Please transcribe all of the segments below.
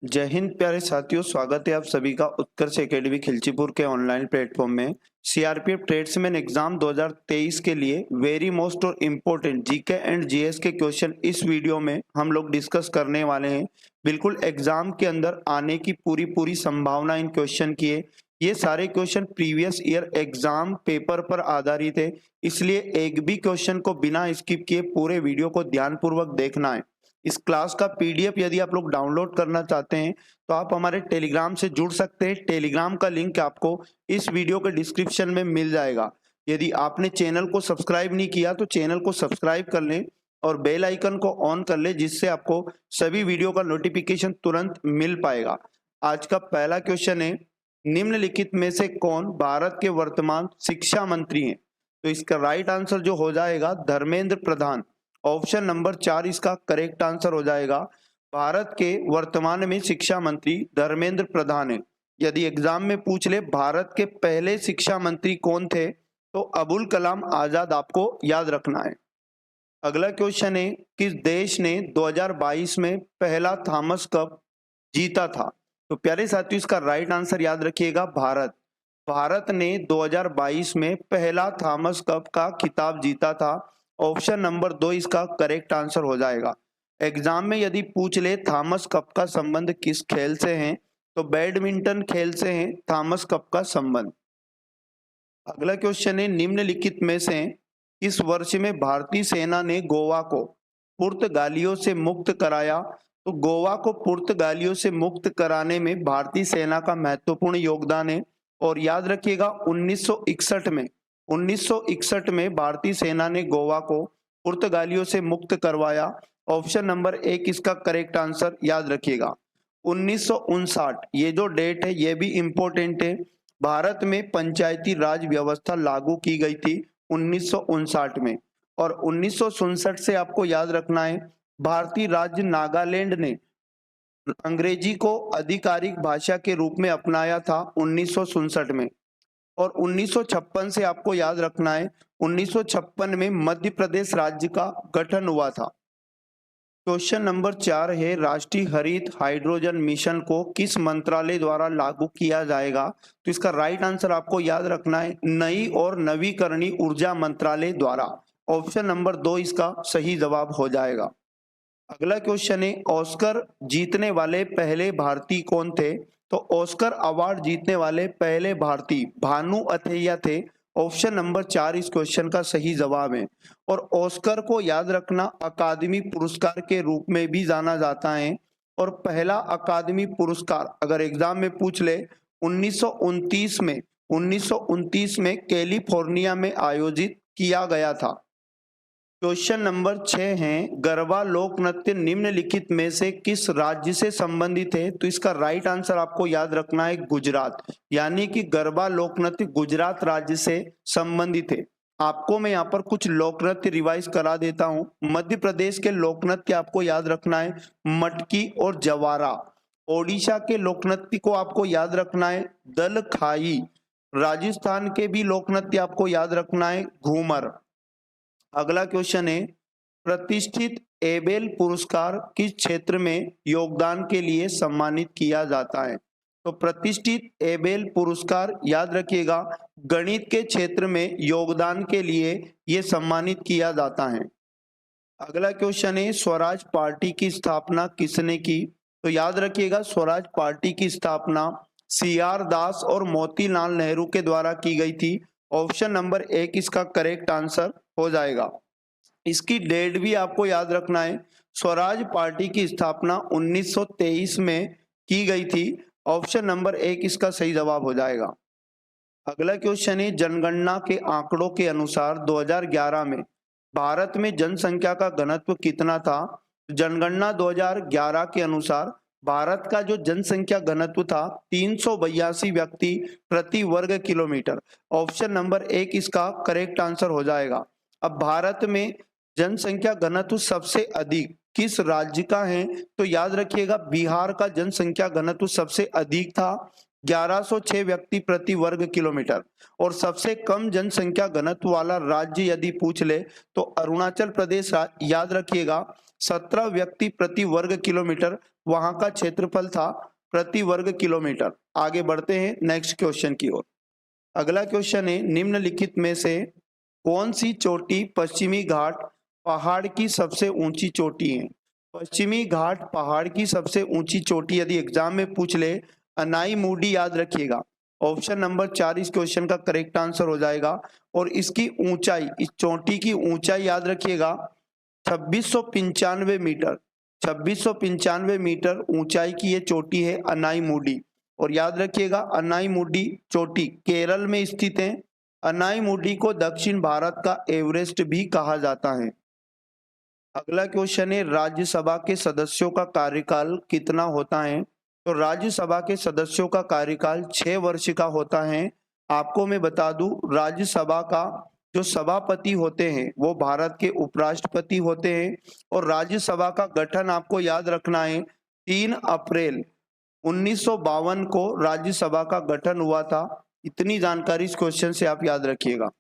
जय हिंद प्यारे साथियों, स्वागत है आप सभी का उत्कर्ष एकेडमी खिलचीपुर के ऑनलाइन प्लेटफॉर्म में। सीआरपीएफ ट्रेड्समैन एग्जाम 2023 के लिए वेरी मोस्ट और इम्पोर्टेंट जीके एंड जीएस के क्वेश्चन इस वीडियो में हम लोग डिस्कस करने वाले हैं। बिल्कुल एग्जाम के अंदर आने की पूरी संभावना इन क्वेश्चन की है। ये सारे question previous year exam paper पर आधारित है, इसलिए एक भी क्वेश्चन को बिना स्किप किए पूरे वीडियो को ध्यानपूर्वक देखना है। इस क्लास का पीडीएफ यदि आप लोग डाउनलोड करना चाहते हैं तो आप हमारे टेलीग्राम से जुड़ सकते हैं। टेलीग्राम का लिंक आपको इस वीडियो के डिस्क्रिप्शन में मिल जाएगा। यदि आपने चैनल को सब्सक्राइब नहीं किया तो चैनल को सब्सक्राइब कर लें और बेल आइकन को ऑन कर लें, जिससे आपको सभी वीडियो का नोटिफिकेशन तुरंत मिल पाएगा। आज का पहला क्वेश्चन है, निम्नलिखित में से कौन भारत के वर्तमान शिक्षा मंत्री हैं? तो इसका राइट आंसर जो हो जाएगा धर्मेंद्र प्रधान। ऑप्शन नंबर 4 इसका करेक्ट आंसर हो जाएगा। भारत के वर्तमान में शिक्षा मंत्री धर्मेंद्र प्रधान है। यदि एग्जाम में पूछ ले भारत के पहले शिक्षा मंत्री कौन थे, तो अबुल कलाम आजाद आपको याद रखना है। अगला क्वेश्चन है, किस देश ने 2022 में पहला थॉमस कप जीता था? तो प्यारे साथियों, इसका राइट आंसर याद रखिएगा, भारत। भारत ने 2022 में पहला थॉमस कप का खिताब जीता था। ऑप्शन नंबर 2 इसका करेक्ट आंसर हो जाएगा। एग्जाम में यदि पूछ ले थॉमस कप का संबंध किस खेल से है, तो बैडमिंटन खेल से है थॉमस कप का संबंध। अगला क्वेश्चन है, निम्नलिखित में से किस वर्ष में भारतीय सेना ने गोवा को पुर्तगालियों से मुक्त कराया? तो गोवा को पुर्तगालियों से मुक्त कराने में भारतीय सेना का महत्वपूर्ण योगदान है। और याद रखिएगा 1961 में भारतीय सेना ने गोवा को पुर्तगालियों से मुक्त करवाया। ऑप्शन नंबर 1 इसका करेक्ट आंसर याद रखिएगा। 1959 ये जो डेट है ये भी इंपॉर्टेंट है। भारत में पंचायती राज व्यवस्था लागू की गई थी 1959 में। और 1967 से आपको याद रखना है, भारतीय राज्य नागालैंड ने अंग्रेजी को आधिकारिक भाषा के रूप में अपनाया था 1967 में। और 1956 से आपको याद रखना है, 1956 में मध्य प्रदेश राज्य का गठन हुआ था। क्वेश्चन नंबर 4 है, राष्ट्रीय हरित हाइड्रोजन मिशन को किस मंत्रालय द्वारा लागू किया जाएगा? तो इसका राइट आंसर आपको याद रखना है, नई और नवीकरणीय ऊर्जा मंत्रालय द्वारा। ऑप्शन नंबर 2 इसका सही जवाब हो जाएगा। अगला क्वेश्चन है, ऑस्कर जीतने वाले पहले भारतीय कौन थे? तो ऑस्कर अवार्ड जीतने वाले पहले भारतीय भानु अथैया थे। ऑप्शन नंबर 4 इस क्वेश्चन का सही जवाब है। और ऑस्कर को याद रखना अकादमी पुरस्कार के रूप में भी जाना जाता है। और पहला अकादमी पुरस्कार अगर एग्जाम में पूछ ले 1929 में कैलिफोर्निया में आयोजित किया गया था। क्वेश्चन नंबर 6 है, गरबा लोक नृत्य निम्नलिखित में से किस राज्य से संबंधित है? तो इसका राइट आंसर आपको याद रखना है, गुजरात। यानी कि गरबा लोक नृत्य गुजरात राज्य से संबंधित है। आपको मैं यहाँ पर कुछ लोक नृत्य रिवाइज करा देता हूँ। मध्य प्रदेश के लोक नृत्य आपको याद रखना है मटकी और जवारा। ओडिशा के लोक नृत्य को आपको याद रखना है दल खाई। राजस्थान के भी लोक नृत्य आपको याद रखना है घूमर। अगला क्वेश्चन है, प्रतिष्ठित एबेल पुरस्कार किस क्षेत्र में योगदान के लिए सम्मानित किया जाता है? तो प्रतिष्ठित एबेल पुरस्कार याद रखिएगा गणित के क्षेत्र में योगदान के लिए यह सम्मानित किया जाता है। अगला क्वेश्चन है, स्वराज पार्टी की स्थापना किसने की? तो याद रखिएगा स्वराज पार्टी की स्थापना CR दास और मोतीलाल नेहरू के द्वारा की गई थी। ऑप्शन नंबर 1 इसका करेक्ट आंसर हो जाएगा। इसकी डेट भी आपको याद रखना है, स्वराज पार्टी की स्थापना 1923 में की गई थी। ऑप्शन नंबर 1 इसका सही जवाब हो जाएगा। अगला क्वेश्चन है, जनगणना के आंकड़ों के अनुसार 2011 में भारत में जनसंख्या का घनत्व कितना था? जनगणना 2011 के अनुसार भारत का जो जनसंख्या घनत्व था 382 व्यक्ति प्रति वर्ग किलोमीटर। ऑप्शन नंबर 1 इसका करेक्ट आंसर हो जाएगा। अब भारत में जनसंख्या घनत्व सबसे अधिक किस राज्य का है? तो याद रखिएगा बिहार का जनसंख्या घनत्व सबसे अधिक था 1106 व्यक्ति प्रति वर्ग किलोमीटर। और सबसे कम जनसंख्या घनत्व वाला राज्य यदि पूछ ले तो अरुणाचल प्रदेश याद रखिएगा 17 व्यक्ति प्रति वर्ग किलोमीटर वहां का क्षेत्रफल था प्रति वर्ग किलोमीटर। आगे बढ़ते हैं नेक्स्ट क्वेश्चन की ओर। अगला क्वेश्चन है, निम्नलिखित में से कौन सी चोटी पश्चिमी घाट पहाड़ की सबसे ऊंची चोटी है? पश्चिमी घाट पहाड़ की सबसे ऊंची चोटी यदि एग्जाम में पूछ ले, अनाईमुडी याद रखिएगा। ऑप्शन नंबर 4 इस क्वेश्चन का करेक्ट आंसर हो जाएगा। और इसकी ऊंचाई, इस चोटी की ऊंचाई याद रखिएगा 2695 मीटर। 2695 मीटर ऊंचाई की ये चोटी है अनाईमुडी। और याद रखिएगा अनाईमुडी चोटी केरल में स्थित है। अनाईमुडी को दक्षिण भारत का एवरेस्ट भी कहा जाता है। अगला क्वेश्चन है, राज्यसभा के सदस्यों का कार्यकाल कितना होता है? तो राज्यसभा के सदस्यों का कार्यकाल 6 वर्ष का होता है। आपको मैं बता दूं, राज्यसभा का जो सभापति होते हैं वो भारत के उपराष्ट्रपति होते हैं। और राज्यसभा का गठन आपको याद रखना है 3 अप्रैल 1952 को राज्यसभा का गठन हुआ था। इतनी जानकारी इस क्वेश्चन से आप याद रखिएगा।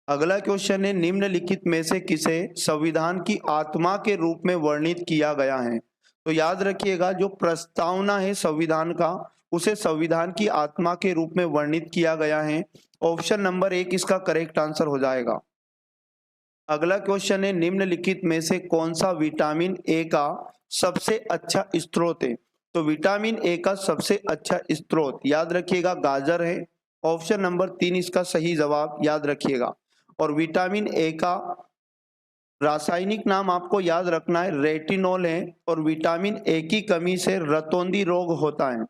अगला क्वेश्चन है, निम्नलिखित में से किसे संविधान की आत्मा के रूप में वर्णित किया गया है? तो याद रखिएगा जो प्रस्तावना है संविधान का, उसे संविधान की आत्मा के रूप में वर्णित किया गया है। ऑप्शन नंबर 1 इसका करेक्ट आंसर हो जाएगा। अगला क्वेश्चन है, निम्नलिखित में से कौन सा विटामिन ए का सबसे अच्छा स्रोत है? तो विटामिन ए का सबसे अच्छा स्रोत याद रखिएगा गाजर है। ऑप्शन नंबर 3 इसका सही जवाब याद रखिएगा। और विटामिन ए का रासायनिक नाम आपको याद रखना है रेटिनॉल है। और विटामिन ए की कमी से रतौंधी रोग होता है।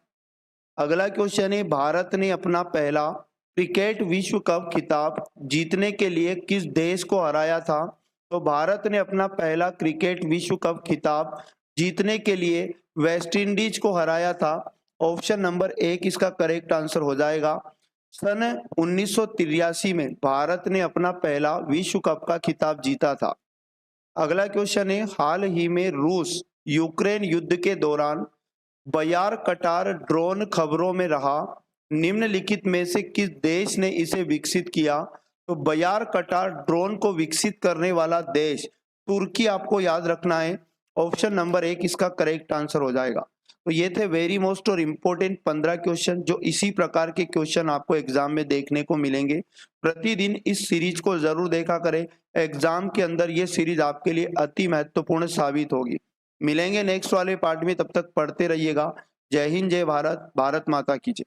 अगला क्वेश्चन है, भारत ने अपना पहला क्रिकेट विश्व कप खिताब जीतने के लिए किस देश को हराया था? तो भारत ने अपना पहला क्रिकेट विश्व कप खिताब जीतने के लिए वेस्ट इंडीज को हराया था। ऑप्शन नंबर 1 इसका करेक्ट आंसर हो जाएगा। सन 1983 में भारत ने अपना पहला विश्व कप का खिताब जीता था। अगला क्वेश्चन है, हाल ही में रूस यूक्रेन युद्ध के दौरान बयार कटार ड्रोन खबरों में रहा। निम्नलिखित में से किस देश ने इसे विकसित किया? तो बयार कटार ड्रोन को विकसित करने वाला देश तुर्की आपको याद रखना है। ऑप्शन नंबर 1 इसका करेक्ट आंसर हो जाएगा। तो ये थे वेरी मोस्ट और इम्पोर्टेंट 15 क्वेश्चन, जो इसी प्रकार के क्वेश्चन आपको एग्जाम में देखने को मिलेंगे। प्रतिदिन इस सीरीज को जरूर देखा करें। एग्जाम के अंदर ये सीरीज आपके लिए अति महत्वपूर्ण साबित होगी। मिलेंगे नेक्स्ट वाले पार्ट में, तब तक पढ़ते रहिएगा। जय हिंद, जय भारत, भारत माता की जय।